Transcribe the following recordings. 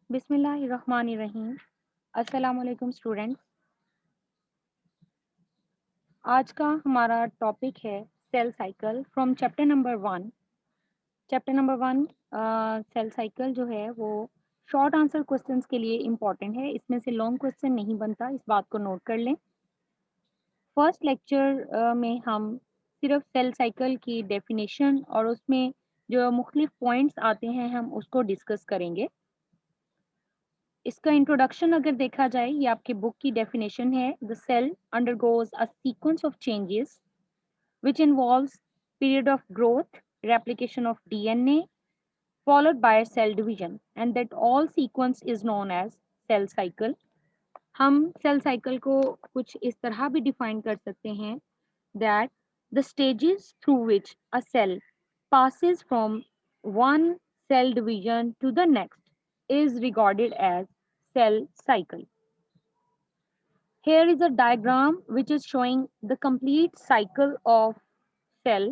बिस्मिल्लाहिर्रहमानिर्रहीम। अस्सलाम वालेकुम स्टूडेंट्स। आज का हमारा टॉपिक है cell cycle from chapter number 1। Chapter number 1 cell cycle जो है वो शॉर्ट आंसर क्वेश्चंस के लिए इम्पॉर्टेंट है। इसमें से लॉन्ग क्वेश्चन नहीं बनता, इस बात को नोट कर लें। फर्स्ट लेक्चर में हम सिर्फ सेल साइकिल की डेफिनेशन और उसमें जो मुख्तलिफ पॉइंट्स आते हैं हम उसको डिस्कस करेंगे। इसका इंट्रोडक्शन अगर देखा जाए, ये आपके बुक की डेफिनेशन है। The cell undergoes a sequence of changes which involves period of growth, replication of DNA, followed by cell division, and that all sequence is known as cell cycle. हम cell cycle को कुछ इस तरह भी define कर सकते हैं that the stages through which a cell passes from one cell division to the next is regarded as cell cycle. Here is a diagram which is showing the complete cycle of cell.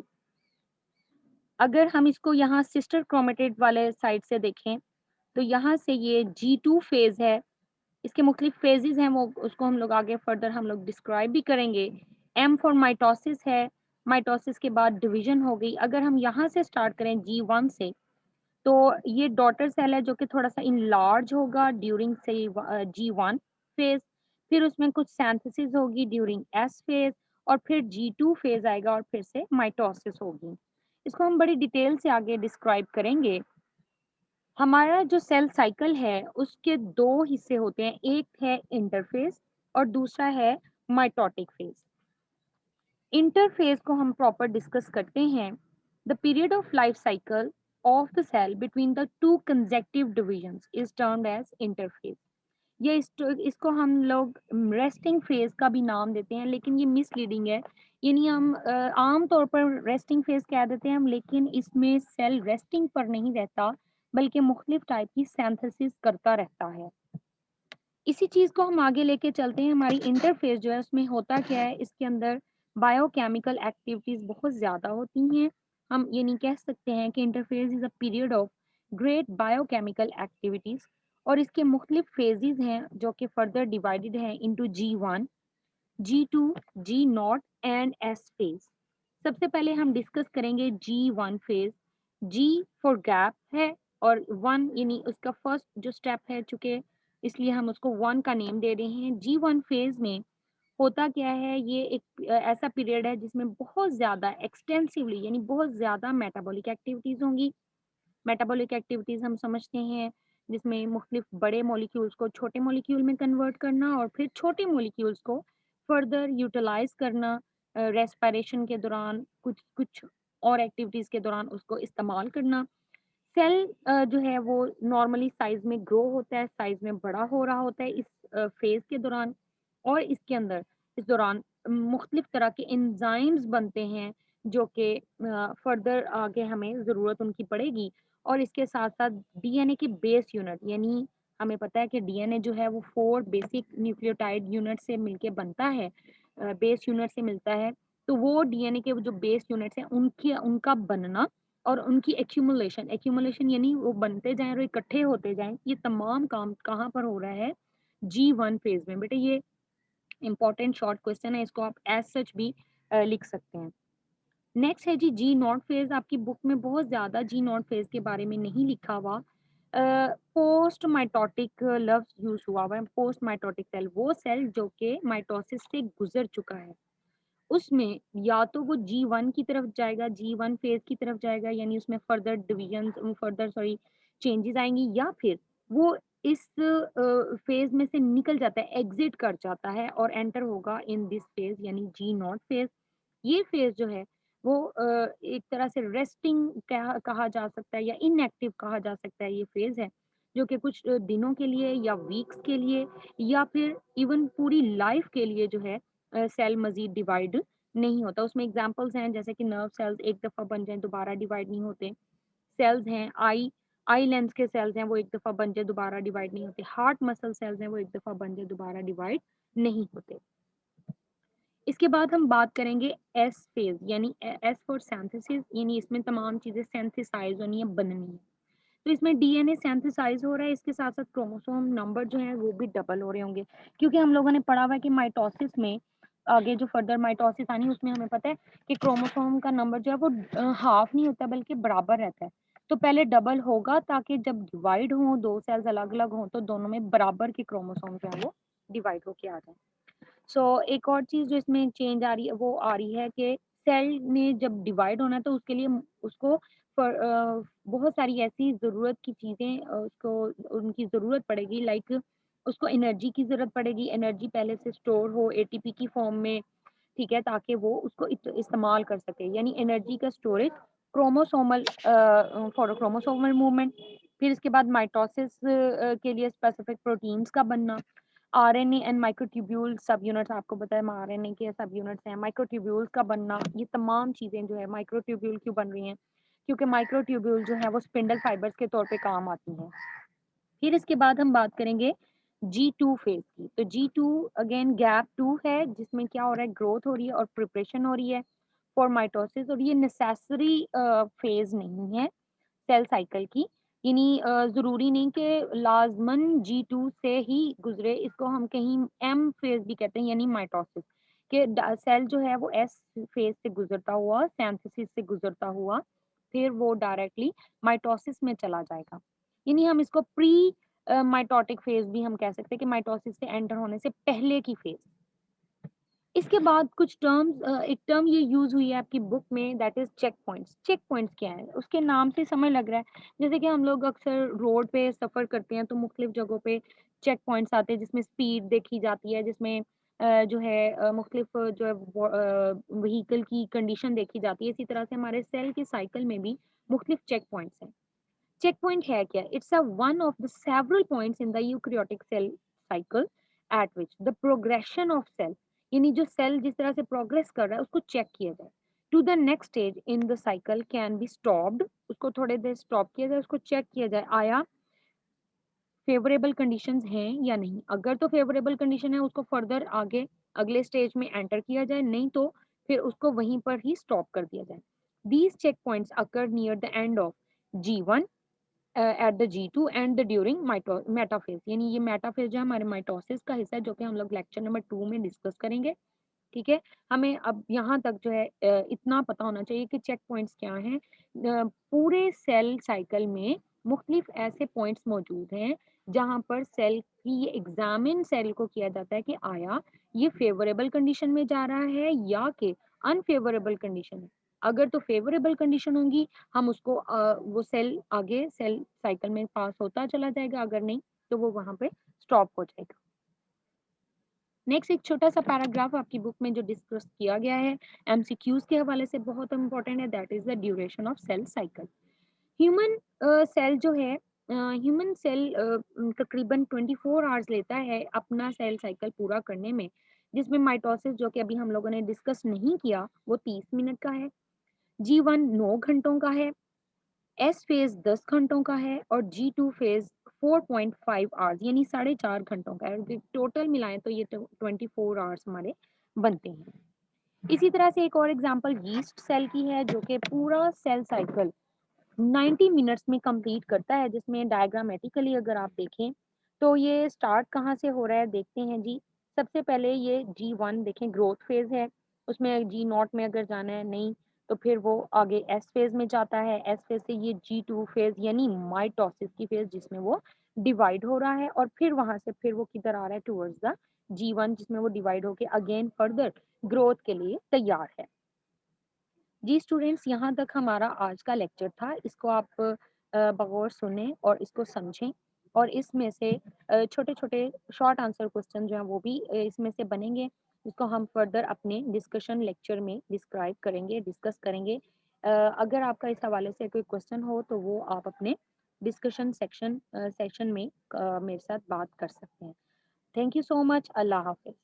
अगर हम इसको यहाँ sister chromatid वाले side से देखें तो यहाँ से ये G2 फेज है। इसके मुख्तलिफ फेजेस हैं, वो उसको हम लोग आगे फर्दर हम लोग डिस्क्राइब भी करेंगे। M फॉर माइटोसिस है, माइटोसिस के बाद डिवीजन हो गई। अगर हम यहाँ से स्टार्ट करें G1 से, तो ये डॉटर सेल है जो कि थोड़ा सा इनलार्ज होगा ड्यूरिंग से G1 फेज, फिर उसमें कुछ सिंथेसिस होगी ड्यूरिंग S फेज, और फिर G2 फेज आएगा और फिर से माइटोसिस होगी। इसको हम बड़ी डिटेल से आगे डिस्क्राइब करेंगे। हमारा जो सेल साइकिल है उसके दो हिस्से होते हैं, एक है इंटरफेज और दूसरा है माइटोटिक फेज। इंटरफेज को हम प्रॉपर डिस्कस करते हैं। The period of life cycle of the cell between the two consecutive divisions is termed as interphase. ये इसको हम लोग रेस्टिंग फेज का भी नाम देते हैं, लेकिन ये मिसलीडिंग है। यानी हम आम तौर पर रेस्टिंग फेज कह देते हैं हम, लेकिन इसमें सेल रेस्टिंग पर नहीं रहता बल्कि मुख्तलिफ टाइप की सिंथेसिस करता रहता है। इसी चीज़ को हम आगे लेके चलते हैं। हमारी इंटरफेज जो है उसमें होता क्या है, इसके अंदर बायोकेमिकल एक्टिविटीज़ बहुत ज़्यादा होती हैं। हम ये नहीं कह सकते हैं कि interphase is a period of great biochemical activities, और इसके मुख्तलिफ फेजेस हैं जो कि फर्दर डिवाइडेड हैं into G1, G2, G not and S phase. सबसे पहले हम डिस्कस करेंगे G1 phase. G for gap है और 1 यानी उसका फर्स्ट जो स्टेप है, चूंकि इसलिए हम उसको 1 का नेम दे रहे हैं। G1 फेज में होता क्या है, ये एक ऐसा पीरियड है जिसमें बहुत ज़्यादा एक्सटेंसिवली यानी बहुत ज़्यादा मेटाबॉलिक एक्टिविटीज़ होंगी। मेटाबॉलिक एक्टिविटीज़ हम समझते हैं जिसमें मुख्तलिफ बड़े मॉलिक्यूल्स को छोटे मॉलिक्यूल में कन्वर्ट करना और फिर छोटे मॉलिक्यूल्स को फर्दर यूटिलाइज करना, रेस्पिरेशन के दौरान कुछ कुछ और एक्टिविटीज़ के दौरान उसको इस्तेमाल करना। सेल जो है वो नॉर्मली साइज में ग्रो होता है, साइज में बड़ा हो रहा होता है इस फेज के दौरान, और इसके अंदर इस दौरान मुख्तलिफ तरह के एंजाइम्स बनते हैं जो कि फर्दर आगे हमें ज़रूरत उनकी पड़ेगी। और इसके साथ साथ डीएनए की बेस यूनिट, यानी हमें पता है कि डीएनए जो है वो 4 बेसिक न्यूक्लियोटाइड यूनिट से मिलके बनता है, बेस यूनिट से मिलता है। तो वो डीएनए के जो बेस यूनिट्स हैं उनकी उनका बनना और उनकी एक्यूमुलेशन, एक्यूमुलेशन यानी वो बनते जाएँ और इकट्ठे होते जाएँ, ये तमाम काम कहाँ पर हो रहा है? G1 फेज़ में। बेटा ये इम्पोर्टेंट शॉर्ट क्वेश्चन है, इसको आप एज़ सच भी लिख सकते हैं। नेक्स्ट है जी G नॉट फेज़। आपकी बुक में बहुत ज़्यादा G नॉट फेज़ के बारे में नहीं लिखा हुआ। पोस्ट माइटोटिक लफ्ज़ यूज़ हुआ हुआ है। पोस्ट माइटोटिक सेल वो सेल जो कि माइटोसिस से गुज़र चुका है। उसमें या तो वो G1 की तरफ जाएगा, G1 फेज़ की तरफ जाएगा, यानी उसमें further divisions further sorry changes आएँगी, या फिर वो इस फेज़ में से निकल जाता है, एग्ज़िट कर जाता है और एंटर होगा इन दिस फेज़ यानी G नॉट फेज़। ये फेज़ जो है वो एक तरह से रेस्टिंग कहा कहा जा सकता है या इनएक्टिव कहा जा सकता है, ये फेज़ है, जो कि कुछ दिनों के लिए या वीक्स के लिए या फिर इवन पूरी लाइफ़ के लिए जो है सेल मज़ीद डिवाइड नहीं होता। उसमें एग्ज़ाम्पल्स हैं जैसे कि नर्व सेल्स एक दफ़ा बन जाएँ दोबारा डिवाइड नहीं होते। सेल्स हैं आई लेंस के सेल्स हैं, वो एक दफ़ा बन जाए दोबारा डिवाइड नहीं होते। हार्ट मसल सेल्स हैं, वो एक दफ़ा बन जाए दोबारा डिवाइड नहीं होते। इसके बाद हम बात करेंगे एस फेज़ यानी एस फॉर सिंथेसिस, यानी इसमें तमाम चीज़ें सिंथेसाइज़ होनी है, बननी है। तो इसमें डीएनए सिंथेसाइज हो रहा है, इसके साथ साथ क्रोमोसोम नंबर जो है वो भी डबल हो रहे होंगे, क्योंकि हम लोगों ने पढ़ा हुआ है कि माइटोसिस में आगे जो फर्दर माइटोसिस आनी है उसमें हमें पता है कि क्रोमोसोम का नंबर जो है वो हाफ नहीं होता बल्कि बराबर रहता है। तो पहले डबल होगा ताकि जब डिवाइड हो, दो सेल्स अलग अलग हों, तो दोनों में बराबर के क्रोमोसोम जो है वो डिवाइड होके आ जाए। एक और चीज़ जो इसमें चेंज आ रही है वो आ रही है कि सेल ने जब डिवाइड होना है तो उसके लिए उसको बहुत सारी ऐसी ज़रूरत की चीज़ें उसको उनकी ज़रूरत पड़ेगी, लाइक उसको एनर्जी की ज़रूरत पड़ेगी, एनर्जी पहले से स्टोर हो एटीपी की फॉर्म में, ठीक है? ताकि वो उसको इस्तेमाल कर सके, यानी एनर्जी का storage chromosomal for chromosomal movement. फिर इसके बाद माइटोसिस के लिए स्पेसिफिक प्रोटीन्स का बनना, आरएनए एंड माइक्रोट्यूब्यूल सब यूनिट्स, आपको पता है आरएनए के सब यूनिट्स हैं, माइक्रोट्यूब्यूल्स का बनना, ये तमाम चीज़ें जो है माइक्रोट्यूब्यूल क्यों बन रही हैं? क्योंकि माइक्रोट्यूब्यूल जो है वो स्पिंडल फाइबर्स के तौर पे काम आती हैं। फिर इसके बाद हम बात करेंगे G2 फेज़ की। तो G2 अगेन गैप 2 है, जिसमें क्या हो रहा है, ग्रोथ हो रही है और प्रिपरेशन हो रही है फॉर माइटोसिस, और ये नेसेसरी फेज़ नहीं है सेल साइकिल की, यानी ज़रूरी नहीं कि लाज़मन G2 से ही गुज़रे, इसको हम कहीं एम फेज़ भी कहते हैं, यानी माइटोसिस, कि सेल जो है वो एस फेज़ से गुज़रता हुआ, सिंथेसिस से गुज़रता हुआ, फिर वो डायरेक्टली माइटोसिस में चला जाएगा। यानी हम इसको प्री माइटोटिक फेज़ भी हम कह सकते हैं, कि माइटोसिस से एंटर होने से पहले की फेज़। इसके बाद कुछ टर्म्स, एक टर्म ये यूज़ हुई है आपकी बुक में, that is check points. Check points क्या है? उसके नाम से समझ लग रहा है, जैसे कि हम लोग अक्सर रोड पे सफ़र करते हैं तो मुख्तलिफ जगहों पे चेक पॉइंट्स आते हैं, जिसमें स्पीड देखी जाती है, जिसमें जो है मुख्तलिफ जो है व्हीकल की कंडीशन देखी जाती है। इसी तरह से हमारे सेल के साइकिल में भी मुख्तलिफ चेक पॉइंट्स हैं। चेक पॉइंट है क्या? It's a one of the several points in the eukaryotic cell cycle at which the progression of cell, यानी जो सेल जिस तरह से प्रोग्रेस कर रहा है उसको चेक किया जाए। To the next stage in the cycle can be stopped, उसको थोड़ी देर स्टॉप किया जाए, उसको चेक किया जाए आया फेवरेबल कंडीशंस हैं या नहीं। अगर तो फेवरेबल कंडीशन है उसको फर्दर आगे अगले स्टेज में एंटर किया जाए, नहीं तो फिर उसको वहीं पर ही स्टॉप कर दिया जाए। These checkpoints occur near the end of G1 at the G2 and the during metaphase, यानी ये मेटाफेज जो है हमारे माइटोसिस का हिस्सा है, जो कि हम लोग लेक्चर नंबर 2 में डिस्कस करेंगे। ठीक है? हमें अब यहाँ तक जो है इतना पता होना चाहिए कि चेक पॉइंट्स क्या हैं। पूरे सेल साइकिल में मुख्तलिफ ऐसे पॉइंट्स मौजूद हैं, जहाँ पर सेल की ये एग्ज़ामिन सेल को किया जाता है कि आया ये फ़ेवरेबल कंडीशन में जा रहा है या कि अनफ़ेवरेबल कंडीशन है। अगर तो फ़ेवरेबल कंडीशन होंगी, हम उसको वो सेल आगे सेल साइकिल में पास होता चला जाएगा, अगर नहीं, तो वो वहाँ पे स्टॉप हो जाएगा। नेक्स्ट एक छोटा-सा पैराग्राफ आपकी बुक में जो डिस्कस किया गया है, एमसीक्यूज़ के हवाले से बहुत इम्पोर्टेंट है, that is the duration of cell cycle. Human cell जो है ह्यूमन सेल तकरीबन 24 आवर्स लेता है अपना सेल साइकिल पूरा करने में, जिसमें माइटोसिस जो कि अभी हम लोगों ने डिस्कस नहीं किया, वो 30 मिनट का है, G1 9 घंटों का है, एस फेज़ 10 घंटों का है और G2 फेज़ 4.5 आवर्स यानी 4.5 घंटों का है। टोटल मिलाएँ तो ये 24 आवर्स हमारे बनते हैं। इसी तरह से एक और एग्ज़ाम्पल यीस्ट सेल की है, जो कि पूरा सेल साइकिल 90 मिनट्स में कंप्लीट करता है, जिसमें डायग्रामेटिकली अगर आप देखें, तो ये स्टार्ट कहाँ से हो रहा है देखते हैं जी। सबसे पहले ये G1 देखें ग्रोथ फेज़ है, उसमें G0 में अगर जाना है नहीं, तो फिर वो आगे एस फेज़ में जाता है, एस फेज़ से ये G2 फेज़ यानी माइटोसिस की फेज़, जिसमें वो डिवाइड हो रहा है और फिर वहाँ से फिर वो किधर आ रहा है टुवर्ड्स द G1, जिसमें वो डिवाइड होके अगेन फर्दर ग्रोथ के लिए तैयार है। जी स्टूडेंट्स, यहाँ तक हमारा आज का लेक्चर था। इसको आप बगौर सुनें और इसको समझें, और इसमें से छोटे-छोटे शॉर्ट आंसर क्वेश्चन जो हैं वो भी इसमें से बनेंगे, जिसको हम फर्दर अपने डिस्कशन लेक्चर में डिस्क्राइब करेंगे, डिस्कस करेंगे। अगर आपका इस हवाले से कोई क्वेश्चन हो तो वो आप अपने डिस्कशन सेक्शन में मेरे साथ बात कर सकते हैं। Thank you so much. अल्लाह हाफ़िज़।